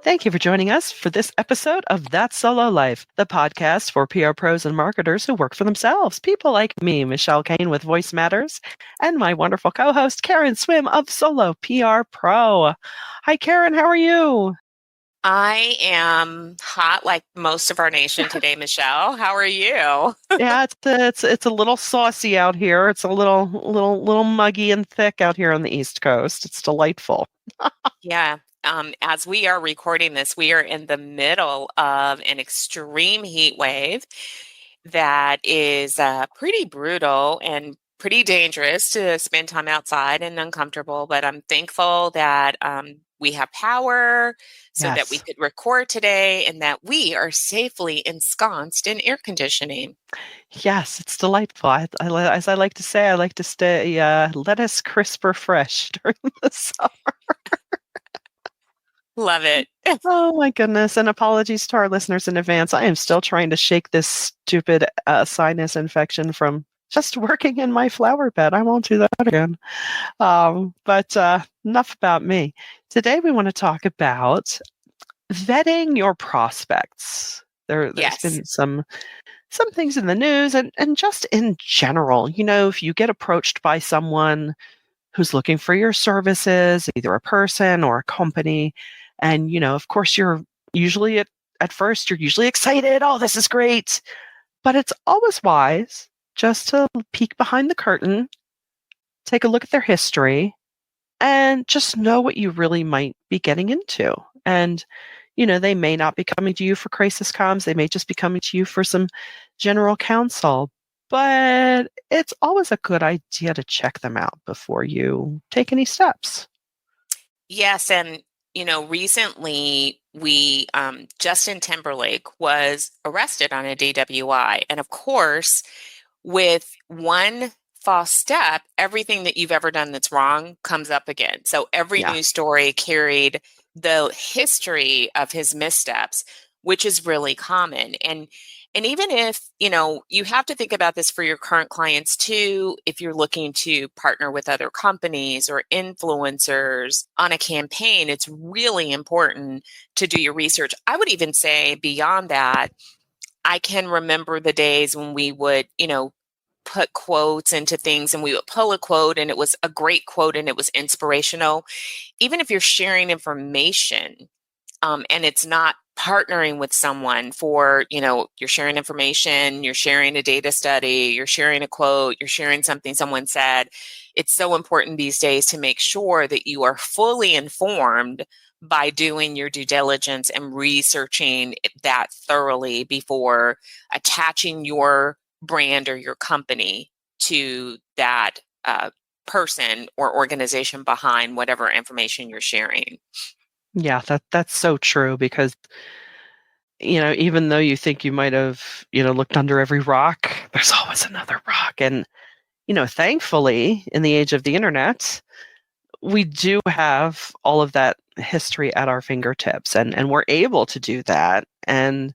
Thank you for joining us for this episode of That Solo Life, the podcast for PR pros and marketers who work for themselves. People like me, Michelle Kane with Voice Matters, and my wonderful co-host, Karen Swim of Solo PR Pro. Hi, Karen. How are you? I am hot like most of our nation today, Michelle. How are you? Yeah, it's a little saucy out here. It's a little muggy and thick out here on the East Coast. It's delightful. Yeah. As we are recording this, we are in the middle of an extreme heat wave that is pretty brutal and pretty dangerous to spend time outside and uncomfortable. But I'm thankful that we have power so that we Yes. could record today and that we are safely ensconced in air conditioning. Yes, it's delightful. As I like to say, I like to stay lettuce crisp or fresh during the summer. Love it. Oh my goodness. And apologies to our listeners in advance. I am still trying to shake this stupid sinus infection from just working in my flower bed. I won't do that again. But enough about me. Today we want to talk about vetting your prospects. There's Yes. been some things in the news and just in general, if you get approached by someone who's looking for your services, either a person or a company. And, of course, you're usually at first, you're usually excited. Oh, this is great. But it's always wise just to peek behind the curtain, take a look at their history, and just know what you really might be getting into. And, they may not be coming to you for crisis comms. They may just be coming to you for some general counsel. But it's always a good idea to check them out before you take any steps. Yes, and recently Justin Timberlake was arrested on a DWI, and of course, with one false step, everything that you've ever done that's wrong comes up again. So every Yeah. news story carried the history of his missteps, which is really common. And even if, you have to think about this for your current clients too, if you're looking to partner with other companies or influencers on a campaign, it's really important to do your research. I would even say beyond that, I can remember the days when we would, put quotes into things and we would pull a quote and it was a great quote and it was inspirational. Even if you're sharing information, and it's not partnering with someone for, you're sharing information, you're sharing a data study, you're sharing a quote, you're sharing something someone said. It's so important these days to make sure that you are fully informed by doing your due diligence and researching that thoroughly before attaching your brand or your company to that person or organization behind whatever information you're sharing. Yeah, that's so true because, even though you think you might have, looked under every rock, there's always another rock. And, thankfully, in the age of the internet, we do have all of that history at our fingertips and we're able to do that and,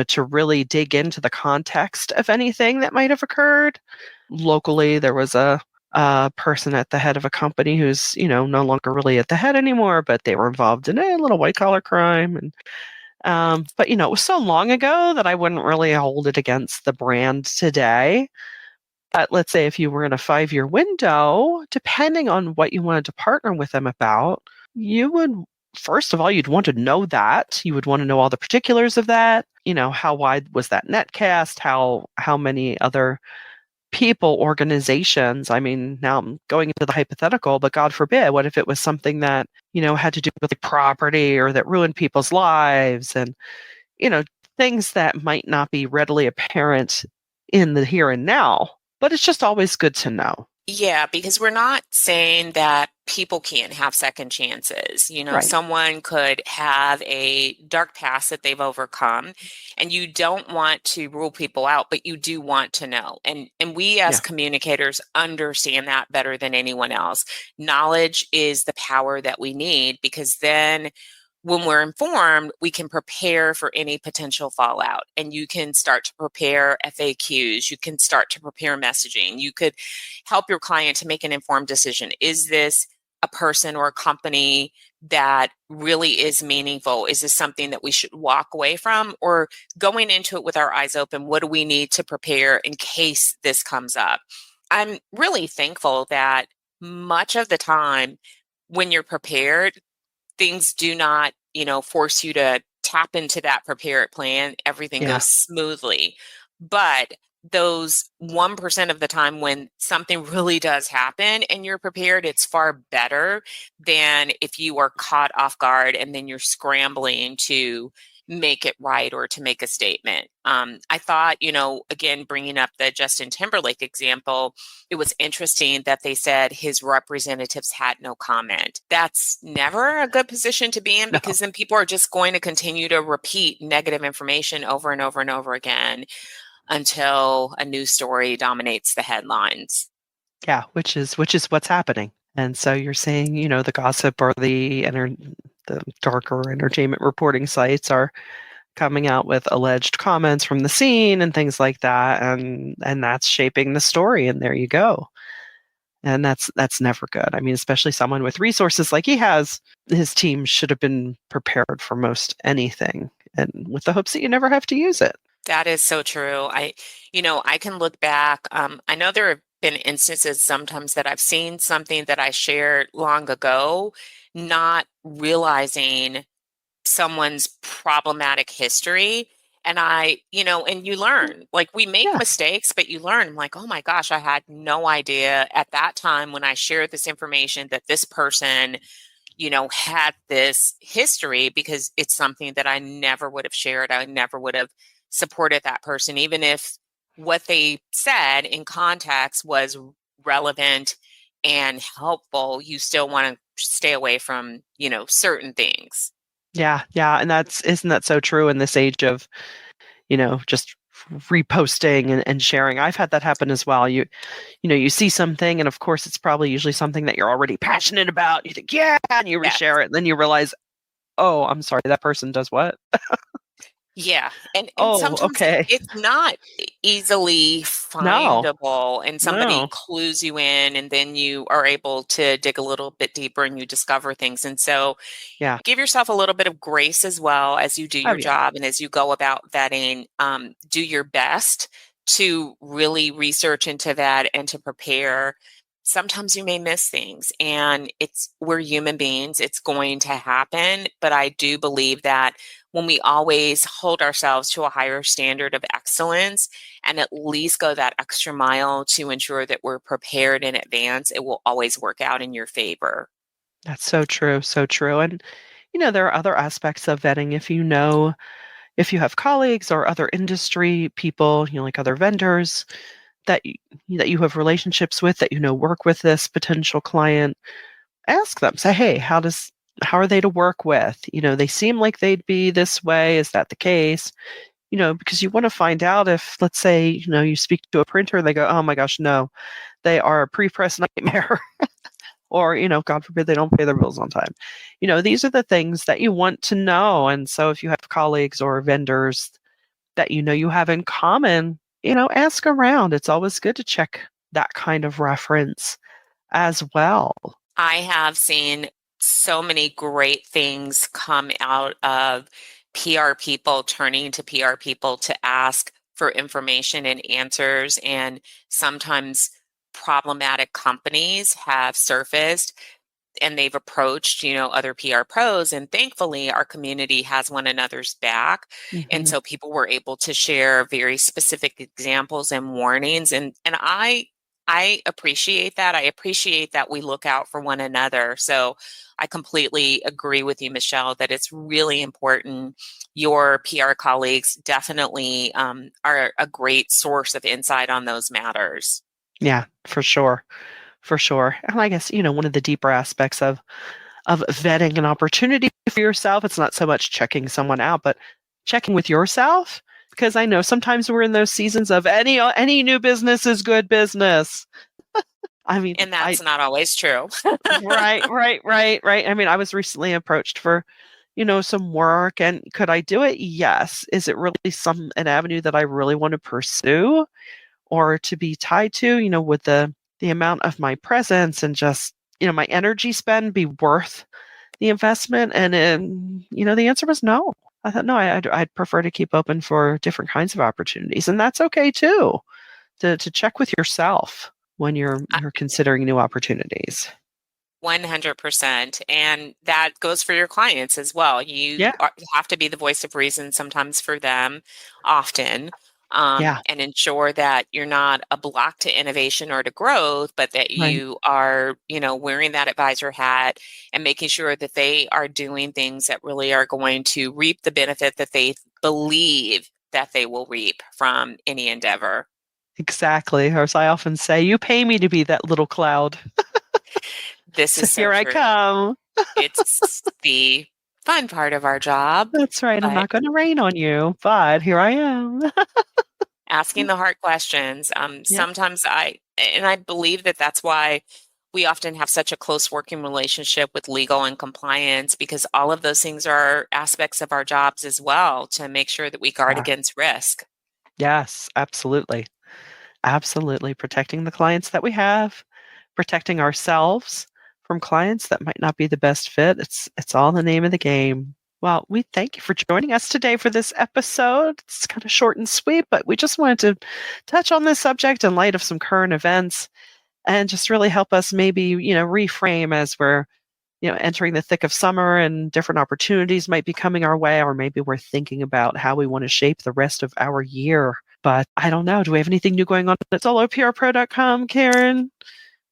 to really dig into the context of anything that might have occurred. Locally, there was a person at the head of a company who's, no longer really at the head anymore, but they were involved in a little white collar crime. And but it was so long ago that I wouldn't really hold it against the brand today. But let's say if you were in a 5-year window, depending on what you wanted to partner with them about, you would, first of all, you'd want to know that. You would want to know all the particulars of that. How wide was that net cast? How many other people, organizations. I mean, now I'm going into the hypothetical, but God forbid, what if it was something that, had to do with like property or that ruined people's lives and, you know, things that might not be readily apparent in the here and now, but it's just always good to know. Yeah, because we're not saying that people can't have second chances. Right. Someone could have a dark past that they've overcome, and you don't want to rule people out, but you do want to know. And we as Yeah. communicators understand that better than anyone else. Knowledge is the power that we need because then when we're informed, we can prepare for any potential fallout and you can start to prepare FAQs. You can start to prepare messaging. You could help your client to make an informed decision. Is this a person or a company that really is meaningful? Is this something that we should walk away from, or going into it with our eyes open? What do we need to prepare in case this comes up? I'm really thankful that much of the time when you're prepared, things do not, force you to tap into that prepared plan. Everything Yeah. goes smoothly. But those 1% of the time when something really does happen and you're prepared, it's far better than if you are caught off guard and then you're scrambling to make it right or to make a statement. I thought, again, bringing up the Justin Timberlake example, it was interesting that they said his representatives had no comment. That's never a good position to be in, No. because then people are just going to continue to repeat negative information over and over and over again until a news story dominates the headlines. Yeah, which is what's happening. And so you're saying, the gossip or the darker entertainment reporting sites are coming out with alleged comments from the scene and things like that, and that's shaping the story, and there you go. And that's never good. I mean, especially someone with resources like he has, his team should have been prepared for most anything, and with the hopes that you never have to use it. That is so true. I can look back. I know there have been instances sometimes that I've seen something that I shared long ago, not realizing someone's problematic history. And you learn, like, we make Yeah, mistakes, but you learn. I'm like, oh my gosh, I had no idea at that time when I shared this information that this person, had this history, because it's something that I never would have shared. I never would have supported that person, even if what they said in context was relevant and helpful. You still want to stay away from, certain things. yeah, and isn't that so true in this age of just reposting and sharing. I've had that happen as well. You see something, and of course it's probably usually something that you're already passionate about. You think, yeah, and you Yeah. reshare it, and then you realize, oh, I'm sorry, that person does what? Yeah, and Oh, sometimes okay. it's not easily No, findable, and somebody no. clues you in, and then you are able to dig a little bit deeper and you discover things. And so Yeah. give yourself a little bit of grace as well as you do Oh, your yeah. job and as you go about vetting. Do your best to really research into that and to prepare. Sometimes you may miss things, and we're human beings. It's going to happen. But I do believe that when we always hold ourselves to a higher standard of excellence and at least go that extra mile to ensure that we're prepared in advance, it will always work out in your favor. That's so true, so true. And there are other aspects of vetting. If you have colleagues or other industry people, like other vendors that you have relationships with, that work with this potential client, ask them. Say, hey, how are they to work with? They seem like they'd be this way. Is that the case? Because you want to find out if, let's say, you speak to a printer, they go, oh my gosh, no, they are a pre-press nightmare. Or, God forbid they don't pay their bills on time. These are the things that you want to know. And so if you have colleagues or vendors that you have in common, ask around. It's always good to check that kind of reference as well. I have seen so many great things come out of PR people turning to PR people to ask for information and answers. And sometimes problematic companies have surfaced and they've approached, other PR pros. And thankfully, our community has one another's back. And Hmm. so people were able to share very specific examples and warnings. And I appreciate that. I appreciate that we look out for one another. So I completely agree with you, Michelle, that it's really important. Your PR colleagues definitely are a great source of insight on those matters. Yeah, for sure. For sure. And I guess, one of the deeper aspects of vetting an opportunity for yourself, it's not so much checking someone out, but checking with yourself. Because I know sometimes we're in those seasons of any new business is good business. I mean, And I that's not always true. right. I mean, I was recently approached for, some work, and could I do it? Yes. Is it really an avenue that I really want to pursue or to be tied to, with the amount of my presence and just my energy spend be worth the investment? And the answer was no. I thought, no, I'd prefer to keep open for different kinds of opportunities, and that's okay too. To check with yourself when you're considering new opportunities. 100%. And that goes for your clients as well. Yeah, Have to be the voice of reason sometimes for them, often, yeah, and ensure that you're not a block to innovation or to growth, but that right. you are, wearing that advisor hat and making sure that they are doing things that really are going to reap the benefit that they believe that they will reap from any endeavor. Exactly. Or as I often say, you pay me to be that little cloud. This So is so here I true. come. It's the fun part of our job, That's right. I'm but not going to rain on you, but here I am. asking the hard questions. Yeah, Sometimes I believe that that's why we often have such a close working relationship with legal and compliance, because all of those things are aspects of our jobs as well to make sure that we guard yeah. against risk. Yes, absolutely. Absolutely. Protecting the clients that we have, protecting ourselves from clients that might not be the best fit. It's all the name of the game. Well, we thank you for joining us today for this episode. It's kind of short and sweet, but we just wanted to touch on this subject in light of some current events and just really help us maybe, reframe as we're, entering the thick of summer and different opportunities might be coming our way, or maybe we're thinking about how we want to shape the rest of our year. But I don't know. Do we have anything new going on at soloprpro.com, Karen?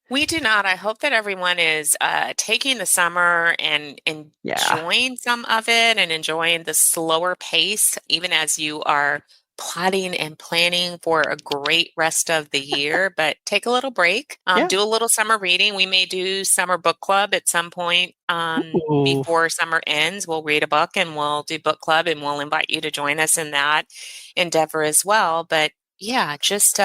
We do not. I hope that everyone is taking the summer and Yeah. enjoying some of it and enjoying the slower pace, even as you are plotting and planning for a great rest of the year. But take a little break, Yeah. do a little summer reading. We may do summer book club at some point Ooh. before summer ends. We'll read a book and we'll do book club, and we'll invite you to join us in that endeavor as well. But yeah, just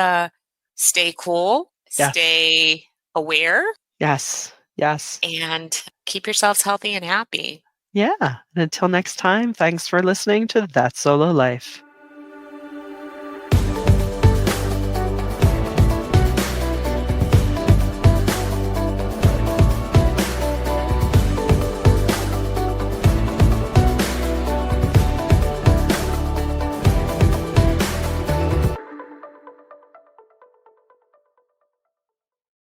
stay cool, Yes. stay aware, Yes. Yes. and keep yourselves healthy and happy. Yeah. And until next time, thanks for listening to That Solo Life.